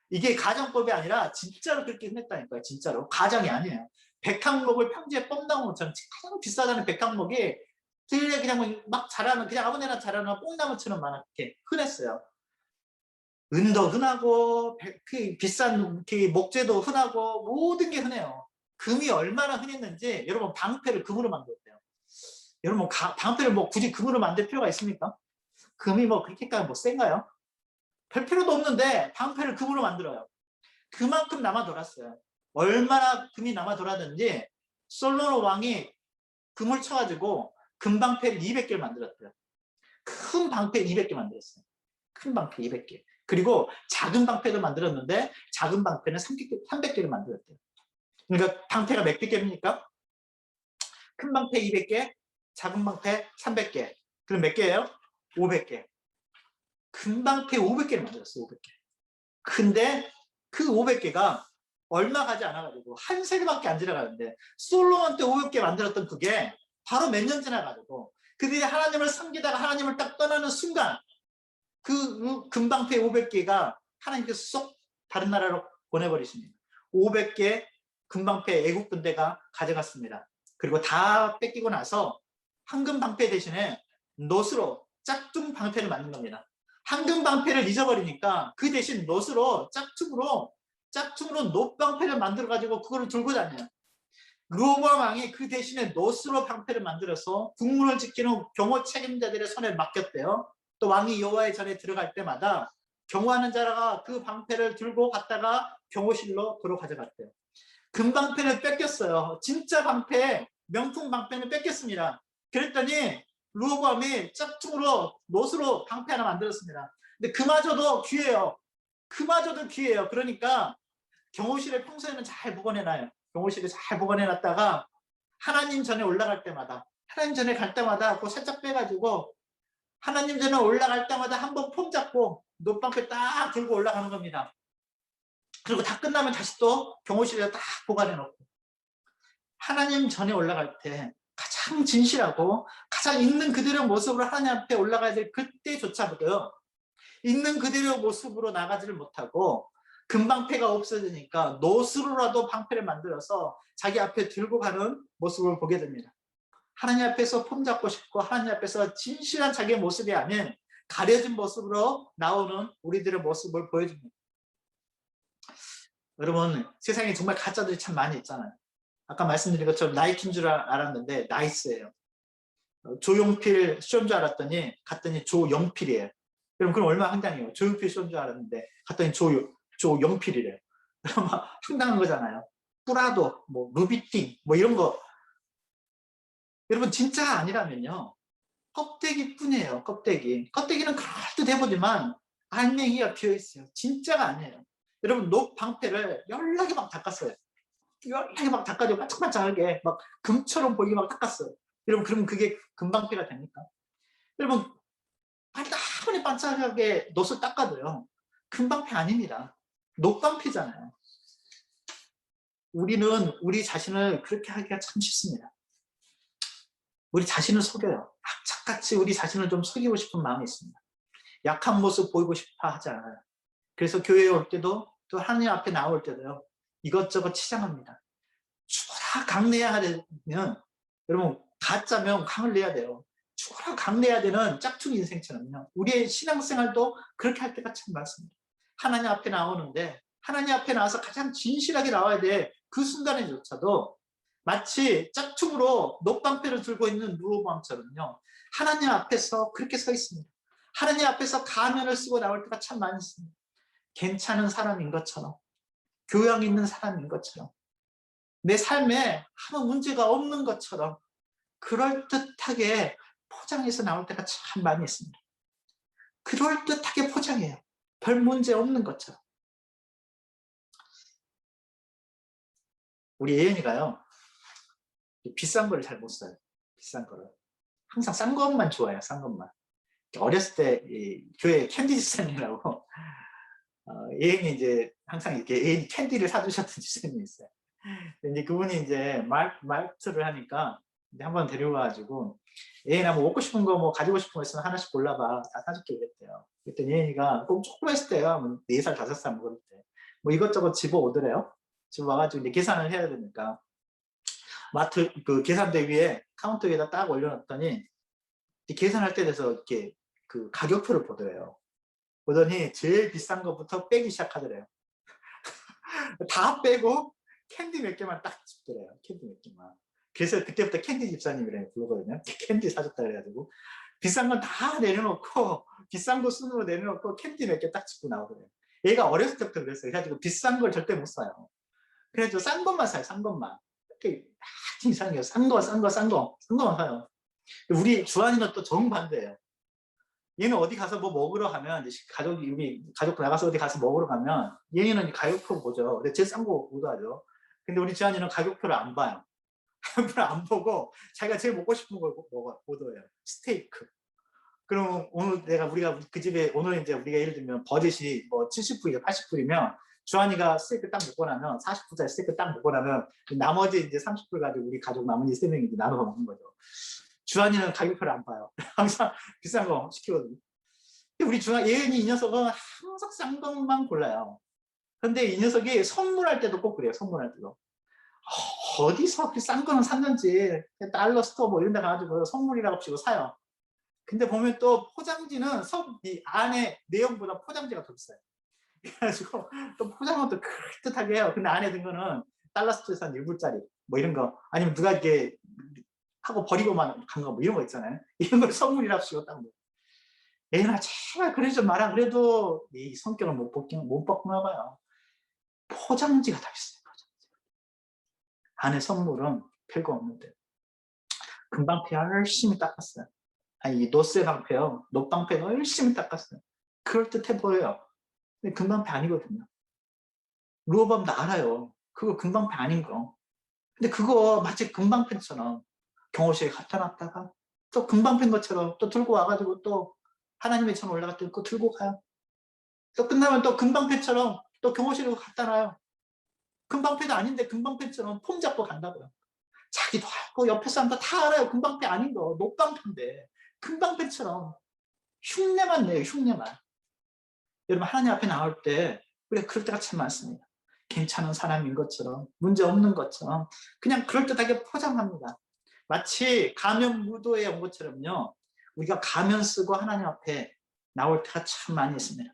이게 가정법이 아니라 진짜로 그렇게 흔했다니까요. 진짜로. 가정이 아니에요. 백항목을 평지에 뻥나온 것처럼 가장 비싸다는 백항목이 들에 그냥 막 자라는, 그냥 아무데나 자라는 뽕나무처럼 많게 흔했어요. 은도 흔하고 비싼 목재도 흔하고 모든 게 흔해요. 금이 얼마나 흔했는지 여러분 방패를 금으로 만들었대요. 여러분 방패를 굳이 금으로 만들 필요가 있습니까? 금이 그렇게까지 센가요? 별 필요도 없는데 방패를 금으로 만들어요. 그만큼 남아 돌았어요. 얼마나 금이 남아 돌았는지 솔로몬 왕이 금을 쳐가지고 금 방패를 200개를 만들었대요. 큰 방패 200개 만들었어요. 큰 방패 200개. 그리고 작은 방패도 만들었는데 작은 방패는 300개를 만들었대요. 그러니까 방패가 몇 개입니까? 큰 방패 200개, 작은 방패 300개. 그럼 몇 개예요? 500개. 큰 방패 500개를 만들었어요. 500개. 근데 그 500개가 얼마 가지 않아가지고 한 세대밖에 안 지나가는데 솔로몬 때 500개 만들었던 그게 바로 몇 년 지나가지고 그들이 하나님을 섬기다가 하나님을 딱 떠나는 순간 그 금방패 500개가 하나님께서 쏙 다른 나라로 보내버리십니다. 500개 금방패 애국 군대가 가져갔습니다. 그리고 다 뺏기고 나서 황금 방패 대신에 놋으로 짝퉁 방패를 만든 겁니다. 황금 방패를 잊어버리니까 그 대신 놋으로 짝퉁으로 놋 방패를 만들어 가지고 그거를 들고 다녀요. 르호보암 왕이 그 대신에 놋으로 방패를 만들어서 국문을 지키는 경호 책임자들의 손에 맡겼대요. 또 왕이 여호와의 전에 들어갈 때마다 경호하는 자가 그 방패를 들고 갔다가 경호실로 도로 가져갔대요. 금방패를 뺏겼어요. 진짜 방패, 명품 방패는 뺏겼습니다. 그랬더니 르호보암이 짝퉁으로 놋으로 방패 하나 만들었습니다. 근데 그마저도 귀해요. 그마저도 귀해요. 그러니까 경호실에 평소에는 잘 보관해놔요. 경호실에 잘 보관해놨다가 하나님 전에 올라갈 때마다, 하나님 전에 갈 때마다 그거 살짝 빼가지고 하나님 전에 올라갈 때마다 한번 폼 잡고 놋방패 딱 들고 올라가는 겁니다. 그리고 다 끝나면 다시 또 경호실에 딱 보관해놓고, 하나님 전에 올라갈 때 가장 진실하고 가장 있는 그대로 모습으로 하나님 앞에 올라가야 될 그때조차도요, 있는 그대로 모습으로 나가지를 못하고 금방패가 없어지니까 놋으로라도 방패를 만들어서 자기 앞에 들고 가는 모습을 보게 됩니다. 하나님 앞에서 폼 잡고 싶고 하나님 앞에서 진실한 자기의 모습이 아닌 가려진 모습으로 나오는 우리들의 모습을 보여줍니다. 여러분, 세상에 정말 가짜들이 참 많이 있잖아요. 아까 말씀드린 것처럼 나이키인 줄 알았는데 나이스예요. 조용필 쇼인 줄 알았더니 갔더니 조영필이에요. 여러분, 그럼 얼마나 황당해요. 조용필 쇼인 줄 알았는데 갔더니 조영필이래요. 그럼 황당한 거잖아요. 뿌라도, 뭐 루비띵, 뭐 이런 거. 여러분, 진짜가 아니라면요, 껍데기뿐이에요. 껍데기는 그럴듯해 보지만 알맹이가 비어있어요. 진짜가 아니에요. 여러분, 놋 방패를 연락에 막 닦았어요. 연락에 막 닦아주고 반짝반짝하게 막 금처럼 보이게 막 닦았어요. 여러분, 그러면 그게 금방패가 됩니까? 여러분, 아무리 반짝하게 놋을 닦아도요, 금방패 아닙니다. 놋방패잖아요. 우리는 우리 자신을 그렇게 하기가 참 쉽습니다. 우리 자신을 속여요. 악착같이 우리 자신을 좀 속이고 싶은 마음이 있습니다. 약한 모습 보이고 싶어 하지 않아요. 그래서 교회에 올 때도 또 하나님 앞에 나올 때도요, 이것저것 치장합니다. 죽어라 강내야 하면 여러분, 가짜면 강을 내야 돼요. 죽어라 강내야 되는 짝퉁 인생처럼요, 우리의 신앙생활도 그렇게 할 때가 참 많습니다. 하나님 앞에 나오는데 하나님 앞에 나와서 가장 진실하게 나와야 돼. 그 순간에조차도 마치 짝퉁으로 놋방패를 들고 있는 르호보암처럼요, 하나님 앞에서 그렇게 서 있습니다. 하나님 앞에서 가면을 쓰고 나올 때가 참 많이 있습니다. 괜찮은 사람인 것처럼, 교양 있는 사람인 것처럼, 내 삶에 아무 문제가 없는 것처럼 그럴듯하게 포장해서 나올 때가 참 많이 있습니다. 그럴듯하게 포장해요. 별 문제 없는 것처럼. 우리 예은이가요, 비싼 거를 잘 못 사요. 비싼 거를. 항상 싼 것만 좋아해요. 싼 것만. 어렸을 때 교회 캔디 집사님이라고 예은이 이제 항상 이렇게 예은이 캔디를 사주셨던 집사님이 있어요. 근데 그분이 이제 말투를 하니까 이제 한번 데려가가지고, 예은아 뭐 먹고 싶은 거, 뭐 가지고 싶은 거 있으면 하나씩 골라봐, 다 사줄게 이랬대요. 그랬더니 예은이가 꼭 조금 했을 때요, 뭐 4살 5살 먹을 때 뭐 이것저것 집어오더래요. 집어와가지고 이제 계산을 해야 되니까 마트 그 계산대 위에 카운터 위에다 딱 올려놨더니 계산할 때 돼서 이렇게 그 가격표를 보더래요. 보더니 제일 비싼 것부터 빼기 시작하더래요. 다 빼고 캔디 몇 개만 딱 집더래요. 캔디 몇 개만. 그래서 그때부터 캔디 집사님이라고 부르거든요. 캔디 사줬다 그래가지고 비싼 건 다 내려놓고, 비싼 거 순으로 내려놓고 캔디 몇 개 딱 집고 나오더래요. 얘가 어렸을 때부터 그랬어요. 그래가지고 비싼 걸 절대 못 사요. 그래가지고 싼 것만 사요. 싼 것만. 이렇게 이상해요. 싼 거만 사요. 우리 주한이는 또 정반대예요. 얘는 어디 가서 뭐 먹으러 가면, 우리 가족 나가서 어디 가서 먹으러 가면 얘는 가격표 보죠. 근데 제일 싼 거 못 하죠. 근데 우리 지한이는 가격표를 안 봐요. 가격표를 안 보고 자기가 제일 먹고 싶은 걸 보더래요. 스테이크. 그럼 우리가 그 집에 오늘 이제 우리가 예를 들면 버짓이 뭐 70불이나 80불이면 주한이가 스테이크 딱 먹고 나면, 40불짜리 스테이크 딱 먹고 나면 나머지 이제 30불 가지고 우리 가족 나머지 3명이 나눠 먹는 거죠. 주한이는 가격표를 안 봐요. 항상 비싼 거 시키거든요. 우리 예은이 이 녀석은 항상 싼 것만 골라요. 근데 이 녀석이 선물할 때도 꼭 그래요. 선물할 때도. 어디서 그 싼 거는 샀는지 달러 스토어 뭐 이런 데 가가지고 선물이라고 치고 사요. 근데 보면 또 포장지는 이 안에 내용보다 포장지가 더 비싸요. 그래가지고 또 포장은 또 그럴듯하게 해요. 근데 안에 든 거는 달러 스토어에서 한 1불짜리 뭐 이런 거, 아니면 누가 이렇게 하고 버리고만 간 거 뭐 이런 거 있잖아요. 이런 걸 선물이라고 치고 딱 뭐. 애나 제발 그러지 마라. 그래도 이 성격을 못 바꾸나 봐요. 포장지가 다 비싸요. 포장지. 안에 선물은 별거 없는데. 금방패 열심히 닦았어요. 아니, 이 노쇠 방패요. 노방패 열심히 닦았어요. 그럴듯해 보여요. 근데 금방패 아니거든요. 루어밤도 알아요. 그거 금방패 아닌 거. 근데 그거 마치 금방패처럼 경호실에 갖다 놨다가 또 금방패인 것처럼 또 들고 와가지고 또 하나님의 천 올라갈 때 그거 들고 가요. 또 끝나면 또 금방패처럼 또 경호실에 갖다 놔요. 금방패도 아닌데 금방패처럼 폼 잡고 간다고요. 자기도 알고 옆에 사람도 다 알아요. 금방패 아닌 거. 녹방패인데 금방패처럼 흉내만 내요. 흉내만. 여러분, 하나님 앞에 나올 때 우리가 그럴 때가 참 많습니다. 괜찮은 사람인 것처럼, 문제 없는 것처럼 그냥 그럴듯하게 포장합니다. 마치 가면 무도에 온 것처럼요. 우리가 가면 쓰고 하나님 앞에 나올 때가 참 많이 있습니다.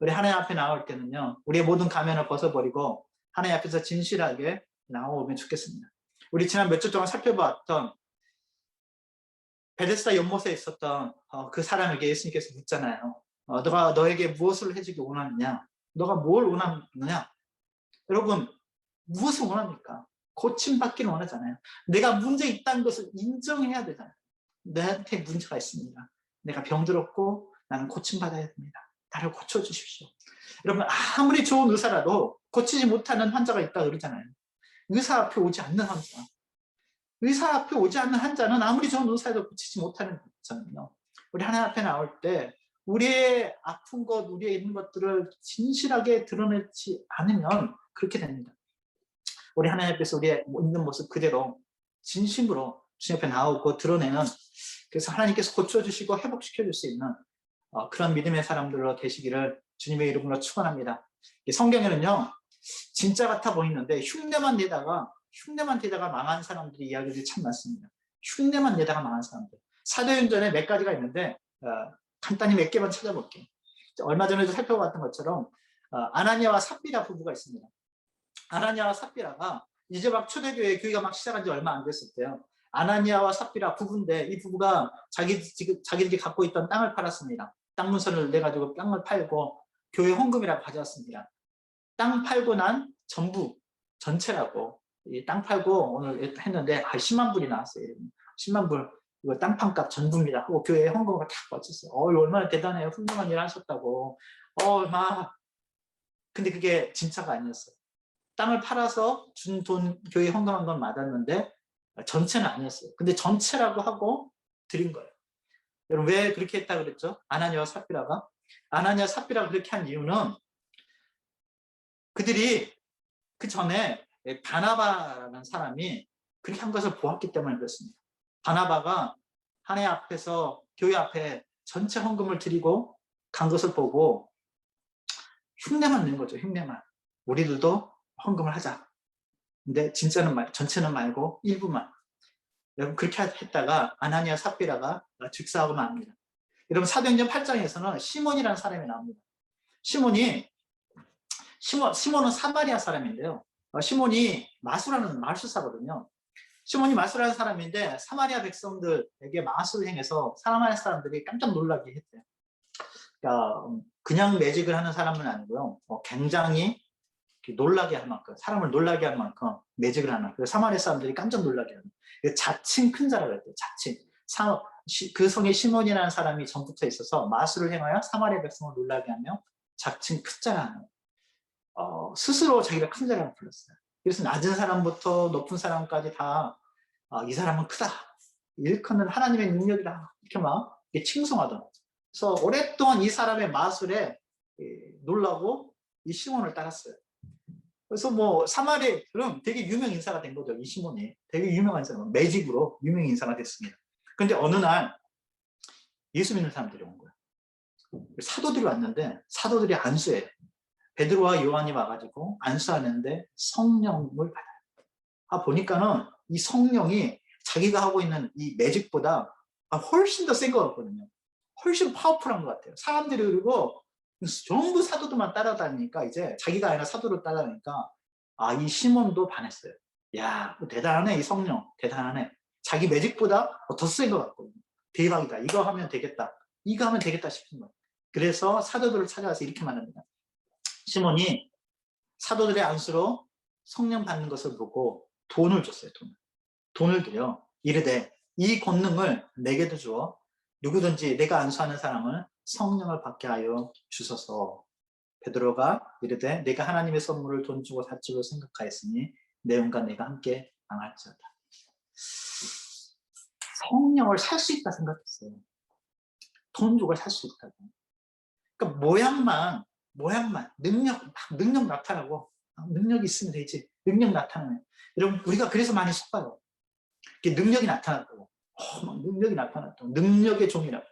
우리 하나님 앞에 나올 때는요, 우리의 모든 가면을 벗어버리고 하나님 앞에서 진실하게 나오면 좋겠습니다. 우리 지난 몇 주 동안 살펴봤던 베데스다 연못에 있었던 그 사람에게 예수님께서 묻잖아요. 너가 너에게 무엇을 해주기 원하느냐? 너가 뭘 원하느냐? 여러분, 무엇을 원합니까? 고침받기를 원하잖아요. 내가 문제 있다는 것을 인정해야 되잖아요. 나한테 문제가 있습니다. 내가 병들었고 나는 고침받아야 됩니다. 나를 고쳐주십시오. 여러분, 아무리 좋은 의사라도 고치지 못하는 환자가 있다 그러잖아요. 의사 앞에 오지 않는 환자. 의사 앞에 오지 않는 환자는 아무리 좋은 의사도 고치지 못하는 거잖아요. 우리 하나님 앞에 나올 때 우리의 아픈 것, 우리의 있는 것들을 진실하게 드러내지 않으면 그렇게 됩니다. 우리 하나님 앞에서 우리의 있는 모습 그대로 진심으로 주님 앞에 나오고 드러내는, 그래서 하나님께서 고쳐주시고 회복시켜줄 수 있는 그런 믿음의 사람들로 되시기를 주님의 이름으로 축원합니다. 성경에는요, 진짜 같아 보이는데 흉내만 내다가 망한 사람들이 이야기들이 참 많습니다. 흉내만 내다가 망한 사람들. 사도행전에 몇 가지가 있는데 간단히 몇 개만 찾아볼게요. 얼마 전에도 살펴봤던 것처럼 아나니아와 삽비라 부부가 있습니다. 아나니아와 삽비라가 이제 막 초대교회 교회가 막 시작한 지 얼마 안 됐을 때요. 아나니아와 삽비라 부부인데 이 부부가 자기들이 갖고 있던 땅을 팔았습니다. 땅 문서를 내가지고 땅을 팔고 교회 헌금이라고 가져왔습니다. 땅 팔고 난 전부 전체라고, 이 땅 팔고 오늘 했는데 10만 불이 나왔어요. 10만 불, 이거 땅판값 전부입니다 하고 교회에 헌금을 다 바쳤어요. 얼마나 대단해요. 훌륭한 일 하셨다고. 막. 근데 그게 진짜가 아니었어요. 땅을 팔아서 준 돈 교회에 헌금한 건 맞았는데 전체는 아니었어요. 근데 전체라고 하고 드린 거예요. 여러분, 왜 그렇게 했다 그랬죠? 아나니아와 삽비라가 그렇게 한 이유는 그들이 그 전에 바나바라는 사람이 그렇게 한 것을 보았기 때문에 그렇습니다. 바나바가 하나님 앞에서 교회 앞에 전체 헌금을 드리고 간 것을 보고 흉내만 낸 거죠. 흉내만. 우리들도 헌금을 하자. 근데 진짜는 전체는 말고 일부만. 여러분, 그렇게 했다가 아나니아 삽비라가 즉사하고 맙니다. 여러분, 사도행전 8장에서는 시몬이라는 사람이 나옵니다. 시몬은 사마리아 사람인데요. 시몬이 마술사거든요. 시몬이 마술하는 사람인데 사마리아 백성들에게 마술을 행해서 사마리아 사람들이 깜짝 놀라게 했대요. 그러니까 그냥 매직을 하는 사람은 아니고요. 굉장히 놀라게 할 만큼, 사람을 놀라게 할 만큼 매직을 하는, 그래서 사마리아 사람들이 깜짝 놀라게 하는, 자칭 큰 자라고 했대요. 자칭. 그 성에 시몬이라는 사람이 전부터 있어서 마술을 행하여 사마리아 백성을 놀라게 하며 자칭 큰 자라는, 스스로 자기가 큰 자라고 불렀어요. 그래서 낮은 사람부터 높은 사람까지 다 이 사람은 크다, 일컫는 하나님의 능력이다, 이렇게 막 칭송하던. 그래서 오랫동안 이 사람의 마술에 놀라고 이 시몬을 따랐어요. 그래서 뭐 사마리아는 되게 유명 인사가 된 거죠. 이 시몬이 되게 유명한 사람, 매직으로 유명 인사가 됐습니다. 그런데 어느 날 예수 믿는 사람들이 온 거예요. 사도들이 왔는데 사도들이 안수해요. 베드로와 요한이 와가지고 안수하는데 성령을 받아요. 보니까는 이 성령이 자기가 하고 있는 이 매직보다 훨씬 더 센 것 같거든요. 훨씬 파워풀한 것 같아요. 사람들이 그리고 전부 사도들만 따라다니니까 이제 자기가 아니라 사도를 따라다니니까 이 시몬도 반했어요. 야, 대단하네 이 성령. 대단하네. 자기 매직보다 더 센 것 같거든요. 대박이다. 이거 하면 되겠다. 이거 하면 되겠다 싶은 거예요. 그래서 사도들을 찾아가서 이렇게 말합니다. 시몬이 사도들의 안수로 성령 받는 것을 보고 돈을 줬어요. 돈을 드려 이르되 이 권능을 내게도 주어 누구든지 내가 안수하는 사람을 성령을 받게 하여 주소서. 베드로가 이르되 내가 하나님의 선물을 돈 주고 샀지로 생각하였으니 내용과 내가 함께 망할지어다. 성령을 살 수 있다 생각했어요. 돈 주고 살 수 있다고. 그러니까 모양만 능력 나타나고 능력이 있으면 되지. 능력 나타나네. 여러분 우리가 그래서 많이 속아요. 능력이 나타났다고. 막 능력이 나타났다고. 능력의 종이라고.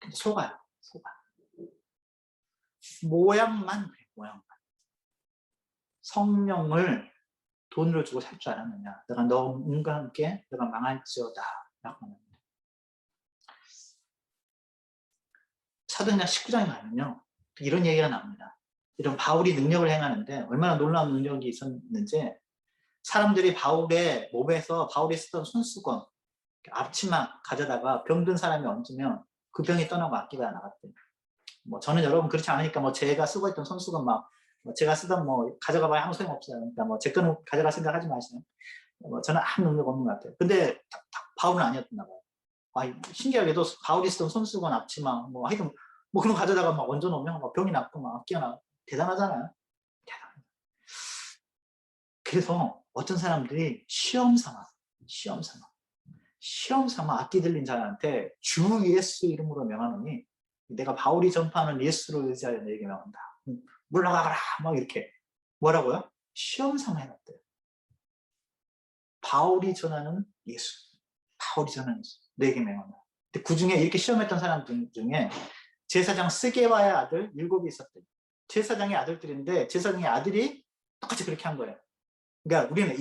근데 속아. 모양만 그래. 모양만. 성령을 돈으로 주고 살 줄 알았느냐. 내가 너와 함께 내가 망할지어다. 라고 합니다. 사도행전 19장에 가면요. 이런 얘기가 나옵니다. 이런 바울이 능력을 행하는데 얼마나 놀라운 능력이 있었는지 사람들이 바울의 몸에서 바울이 쓰던 손수건, 앞치마 가져다가 병든 사람이 얹으면 그 병이 떠나고 악기가 나갔대요. 저는 여러분 그렇지 않으니까 제가 쓰고 있던 손수건 제가 쓰던 가져가 봐야 아무 소용 없어요. 그러니까 제 거는 가져갈 생각하지 마세요. 저는 아무 능력 없는 것 같아요. 근데 바울은 아니었나 봐요. 신기하게도 바울이 쓰던 손수건, 앞치마 하여튼 그런 거 가져다가 얹어 놓으면 병이 낫고 악기가 나. 대단하잖아요. 그래서 어떤 사람들이 시험 삼아 악기 들린 자한테 주 예수 이름으로 명하노니 내가 바울이 전파하는 예수를 의지하여 너에게 명한다. 물러가거라. 이렇게. 뭐라고요? 시험 삼아 해놨대요. 바울이 전하는 예수. 너에게 명한다. 근데 그 중에 이렇게 시험했던 사람들 중에 제사장 스게와의 아들 7이 있었대요. 제사장의 아들들인데 제사장의 아들이 똑같이 그렇게 한 거예요. 그러니까 우리는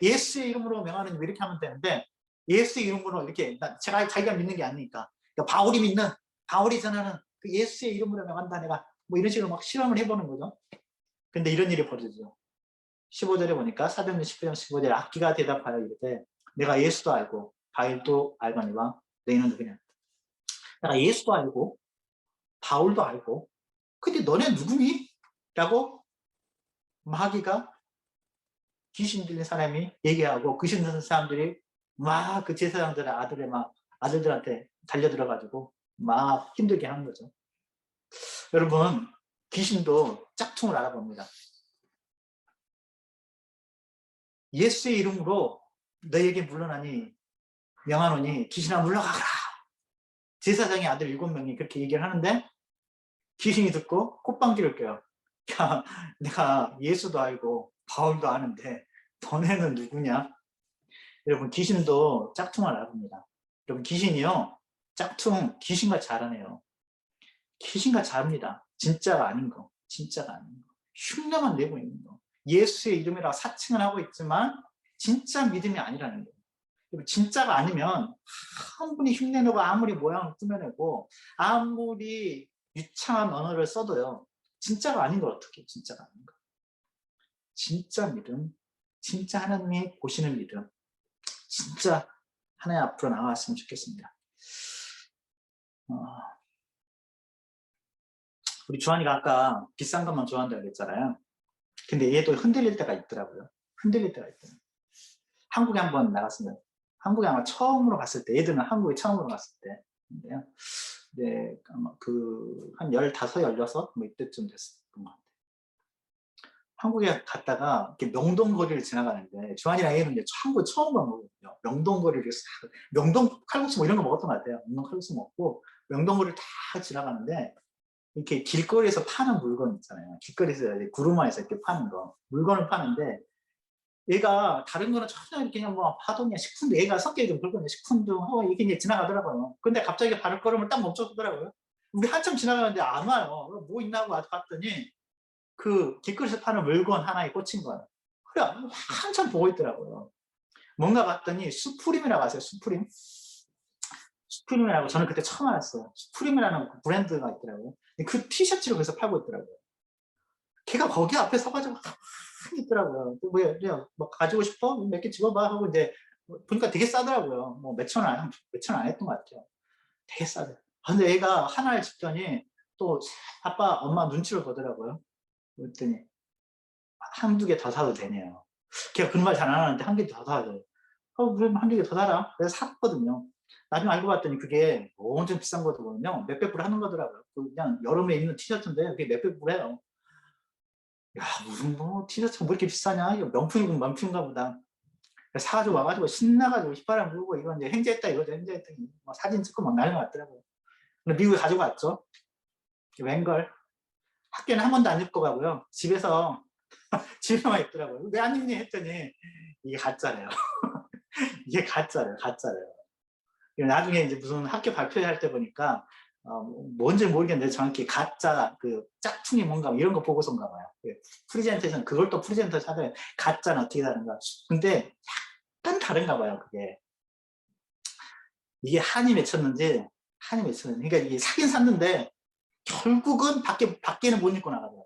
예수의 이름으로 명하는 왜 이렇게 하면 되는데 예수의 이름으로 이렇게 자기가 믿는 게 아니니까 그러니까 바울이 전하는 그 예수의 이름으로 명한다 내가 이런 식으로 실험을 해보는 거죠. 근데 이런 일이 벌어지죠. 15절에 보니까 사도행전 19장 15절에 악기가 대답하여 이르되 내가 예수도 알고 바울도 알거니와 너희는 누구냐. 내가 예수도 알고 바울도 알고 근데 너네 누구니? 라고 마귀가 귀신 들린 사람이 얘기하고 귀신 들린 사람들이 그 제사장들의 아들들한테 달려들어가지고 힘들게 하는 거죠. 여러분 귀신도 짝퉁을 알아봅니다. 예수의 이름으로 너에게 물러나니 명하노니 귀신아 물러가거라. 제사장의 아들 7명이 그렇게 얘기를 하는데 귀신이 듣고 콧방귀를 껴요. 야, 내가 예수도 알고 바울도 아는데 너네는 누구냐? 여러분 귀신도 짝퉁을 알아봅니다. 여러분 귀신이요. 귀신같이 알아내요. 귀신같이 압니다. 진짜가 아닌 거. 흉내만 내고 있는 거. 예수의 이름이라 사칭을 하고 있지만 진짜 믿음이 아니라는 거예요. 진짜가 아니면 아무리 흉내내고 아무리 모양을 꾸며내고 아무리 유창한 언어를 써도요. 진짜가 아닌 걸 어떻게 진짜가 아닌 거. 진짜 믿음, 진짜 하나님이 보시는 믿음, 진짜 하나님 앞으로 나왔으면 좋겠습니다. 우리 주한이가 아까 비싼 것만 좋아한다고 했잖아요. 근데 얘도 흔들릴 때가 있더라고요. 한국에 한번 나갔으면 한국에 아마 처음으로 갔을 때 얘들은 한국에 처음으로 갔을 때인데요. 네, 아마 한 15, 16 이때쯤 됐었던 것 같아요. 한국에 갔다가 이렇게 명동거리를 지나가는데 주한이랑 얘는 이제 한국에 처음 간 거거든요. 명동거리를 명동 칼국수 이런 거 먹었던 것 같아요. 명동 칼국수 먹고 명동거리를 다 지나가는데 이렇게 길거리에서 파는 물건 있잖아요. 길거리에서 구루마에서 이렇게 파는 거 물건을 파는데 얘가 다른 거는 전혀 이렇게 그냥 하동이야 식품도 얘가 성격이 좀 그렇거든요. 식품도 하고 이렇게 이제 지나가더라고요. 근데 갑자기 발걸음을 딱 멈춰서더라고요. 우리 한참 지나가는데 안 와요. 뭐 있나 하고 봤더니 그 길거리에서 파는 물건 하나에 꽂힌 거예요. 그래 한참 보고 있더라고요. 뭔가 봤더니 수프림이라고 아세요? 수프림? 수프림이라고 저는 그때 처음 알았어요. 수프림이라는 그 브랜드가 있더라고요. 그 티셔츠를 거기서 팔고 있더라고요. 걔가 거기 앞에 서가지고 가만히 있더라고요. 뭐 가지고 싶어? 몇 개 집어봐 하고 이제 보니까 되게 싸더라고요. 뭐 몇천 원 안 했던 것 같아요. 되게 싸대. 근데 얘가 하나를 집더니 또 아빠 엄마 눈치를 보더라고요. 그랬더니 한두 개 더 사도 되네요. 걔가 그런 말 잘 안 하는데 한 개 더 사야 돼요. 그럼 한두 개 더 사라. 그래서 샀거든요. 나중에 알고 봤더니 그게 엄청 비싼 거거든요. 몇백 불 하는 거더라고요. 그냥 여름에 입는 티셔츠인데 그게 몇백 불 해요. 야, 무슨 뭐 티셔츠가 뭐 이렇게 비싸냐? 이거 명품이고 명품인가 보다. 사가지고 와가지고 신나가지고 휘파람 불고 이거 이제 행제했다 이거죠. 행제했다. 뭐 사진 찍고 막 난리 났더라고요. 근데 미국에 가지고 왔죠. 웬걸. 학교는 한 번도 안 입고 가고요. 집에서 집에만 입더라고요. 왜 안 입니 했더니 이게 가짜래요. 이게 가짜래요. 나중에 이제 무슨 학교 발표할 때 보니까 뭔지 모르겠는데 정확히 가짜 그 짝퉁이 뭔가 이런 거 보고서인가 봐요. 프리젠테이션 그걸 또 프리젠터 찾아요. 가짜는 어떻게 다른가. 근데 약간 다른가 봐요. 그게 이게 한이 맺혔는지 그러니까 이게 사긴 샀는데 결국은 밖에는 못 입고 나가더라고요.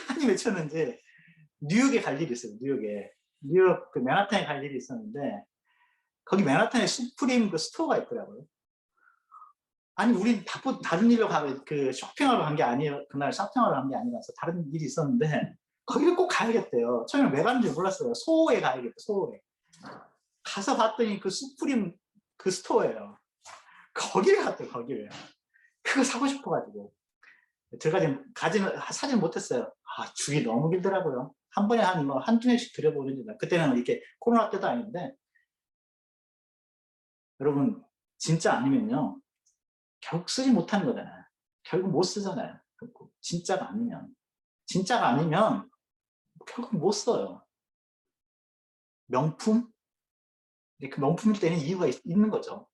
한이 맺혔는지 뉴욕에 갈 일이 있어요. 뉴욕 그 맨하탄에 갈 일이 있었는데 거기 맨하탄에 수프림 그 스토어가 있더라고요. 아니 우린 다른 일로 그 쇼핑하러 간 게 아니에요. 그날 쇼핑하러 간 게 아니라서 다른 일이 있었는데 거기를 꼭 가야겠대요. 처음에 왜 가는지 몰랐어요. 소호에 가야겠대. 소호에 가서 봤더니 그 수프림 그 스토어예요. 거기를 갔대요. 거기를. 그거 사고 싶어가지고 가지는 사진 못했어요. 주기 너무 길더라고요. 한 번에 한두 개씩 들여보는지. 그때는 이렇게 코로나 때도 아닌데 여러분 진짜 아니면요 결국 쓰지 못하는 거잖아요. 결국 못 쓰잖아요. 진짜가 아니면 결국 못 써요. 명품? 그 명품일 때는 이유가 있는 거죠.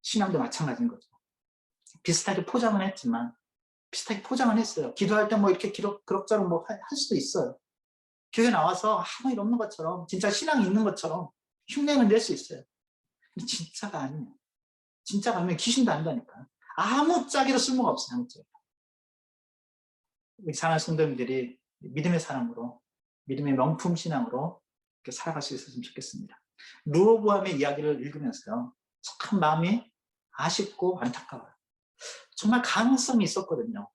신앙도 마찬가지인 거죠. 비슷하게 포장은 했어요. 기도할 때 뭐 이렇게 그럭저럭 뭐 할 수도 있어요. 교회 나와서 아무 일 없는 것처럼 진짜 신앙이 있는 것처럼 흉내는 낼 수 있어요. 근데 진짜가 아니면 귀신도 안다니까. 아무 짝에도 쓸모가 없어요. 아무 짝에도. 우리 사랑하는 성도님들이 믿음의 사람으로 믿음의 명품 신앙으로 이렇게 살아갈 수 있었으면 좋겠습니다. 르호보암의 이야기를 읽으면서요. 참 마음이 아쉽고 안타까워요. 정말 가능성이 있었거든요.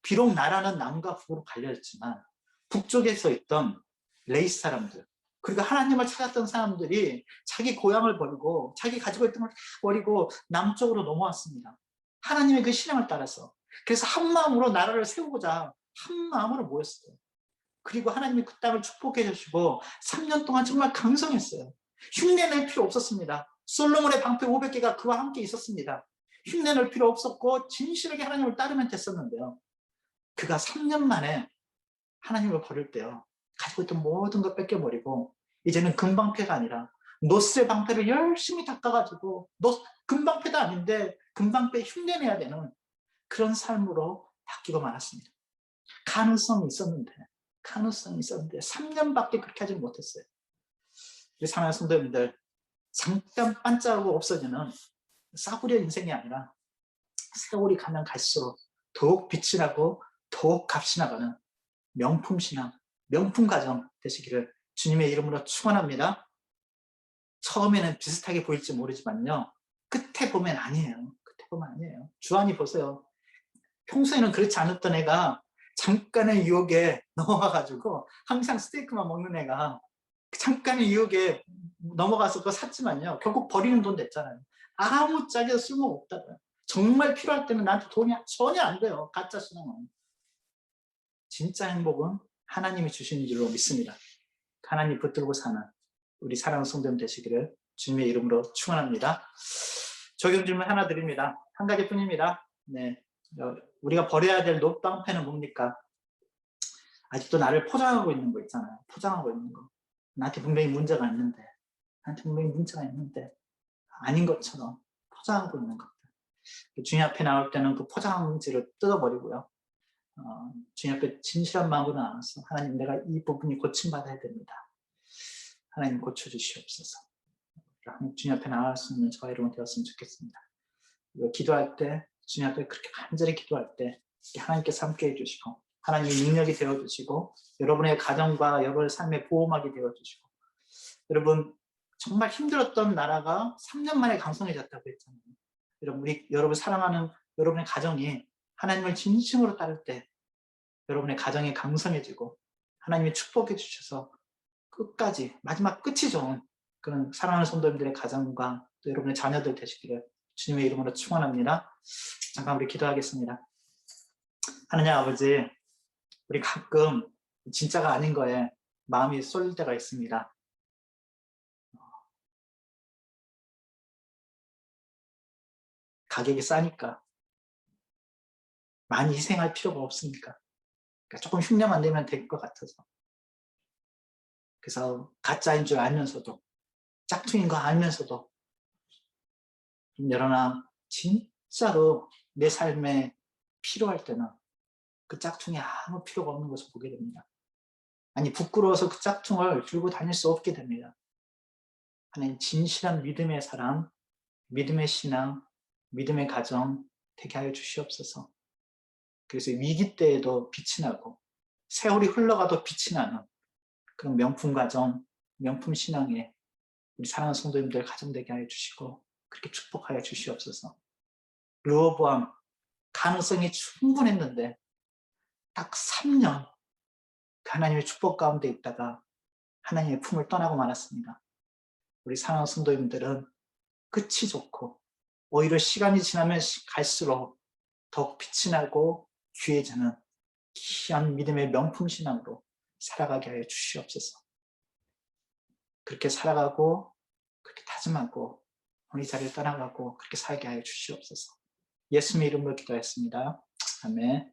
비록 나라는 남과 북으로 갈려있지만 북쪽에서 있던 레이스 사람들 그리고 하나님을 찾았던 사람들이 자기 고향을 버리고 자기 가지고 있던 걸 다 버리고 남쪽으로 넘어왔습니다. 하나님의 그 신앙을 따라서. 그래서 한 마음으로 나라를 세우고자 한 마음으로 모였어요. 그리고 하나님이 그 땅을 축복해 주시고 3년 동안 정말 강성했어요. 흉내낼 필요 없었습니다. 솔로몬의 방패 500개가 그와 함께 있었습니다. 흉내낼 필요 없었고 진실하게 하나님을 따르면 됐었는데요. 그가 3년 만에 하나님을 버릴 때요. 가지고 있던 모든 걸 뺏겨버리고 이제는 금방패가 아니라 노스의 방패를 열심히 닦아가지고 금방패도 아닌데 금방패 흉내내야 되는 그런 삶으로 바뀌고 말았습니다. 가능성이 있었는데 3년밖에 그렇게 하지 못했어요. 우리 사랑하는 성도님들 잠깐 반짝하고 없어지는 싸구려 인생이 아니라 세월이 가면 갈수록 더욱 빛이 나고 더욱 값이 나가는 명품 신앙, 명품 가정 되시기를 주님의 이름으로 축원합니다. 처음에는 비슷하게 보일지 모르지만요. 끝에 보면 아니에요. 주한이 보세요. 평소에는 그렇지 않았던 애가 잠깐의 유혹에 넘어가가지고 항상 스테이크만 먹는 애가 잠깐의 유혹에 넘어가서 그거 샀지만요. 결국 버리는 돈 됐잖아요. 아무 짝에도 쓸모가 없다고요. 정말 필요할 때는 나한테 돈이 전혀 안 돼요. 가짜 신앙은. 진짜 행복은 하나님이 주시는 줄로 믿습니다. 하나님 붙들고 사는 우리 사랑하는 성도님 되시기를 주님의 이름으로 축원합니다. 적용 질문 하나 드립니다. 한 가지뿐입니다. 네, 우리가 버려야 될 노방패는 뭡니까? 아직도 나를 포장하고 있는 거 있잖아요. 포장하고 있는 거. 나한테 분명히 문제가 있는데 아닌 것처럼 포장하고 있는 것들. 주님 앞에 나올 때는 그 포장지를 뜯어버리고요. 주님 앞에 진실한 마음으로 나와서 하나님, 내가 이 부분이 고침받아야 됩니다. 하나님 고쳐주시옵소서. 주님 앞에 나갈 수 있는 저와 여러분 되었으면 좋겠습니다. 기도할 때, 주님 앞에 그렇게 간절히 기도할 때 하나님께서 함께 해주시고 하나님의 능력이 되어주시고 여러분의 가정과 여러분의 삶의 보호막이 되어주시고, 여러분 정말 힘들었던 나라가 3년 만에 강성해졌다고 했잖아요. 여러분 사랑하는 여러분의 가정이 하나님을 진심으로 따를 때 여러분의 가정이 강성해지고 하나님이 축복해 주셔서 끝까지, 마지막 끝이 좋은 그런 사랑하는 성도님들의 가정과 또 여러분의 자녀들 되시기를 주님의 이름으로 축원합니다. 잠깐 우리 기도하겠습니다. 하나님 아버지, 우리 가끔 진짜가 아닌 거에 마음이 쏠릴 때가 있습니다. 가격이 싸니까, 많이 희생할 필요가 없으니까, 그러니까 조금 흉내만 내면 될 것 같아서, 그래서 가짜인 줄 알면서도, 짝퉁인 거 알면서도, 그러나 진짜로 내 삶에 필요할 때는 그 짝퉁이 아무 필요가 없는 것을 보게 됩니다. 아니, 부끄러워서 그 짝퉁을 들고 다닐 수 없게 됩니다. 하나님, 진실한 믿음의 사랑, 믿음의 신앙, 믿음의 가정 되게 하여 주시옵소서. 그래서 위기 때에도 빛이 나고 세월이 흘러가도 빛이 나는 그런 명품 가정, 명품 신앙에 우리 사랑하는 성도님들 가정 되게 하여 주시고 그렇게 축복하여 주시옵소서. 르호보암 가능성이 충분했는데 딱 3년 하나님의 축복 가운데 있다가 하나님의 품을 떠나고 말았습니다. 우리 사랑하는 성도님들은 끝이 좋고 오히려 시간이 지나면 갈수록 더욱 빛이 나고 귀해지는 귀한 믿음의 명품 신앙으로 살아가게 하여 주시옵소서. 그렇게 살아가고 그렇게 다짐하고 이 자리를 떠나가고 그렇게 살게 하여 주시옵소서. 예수님의 이름으로 기도했습니다. 아멘.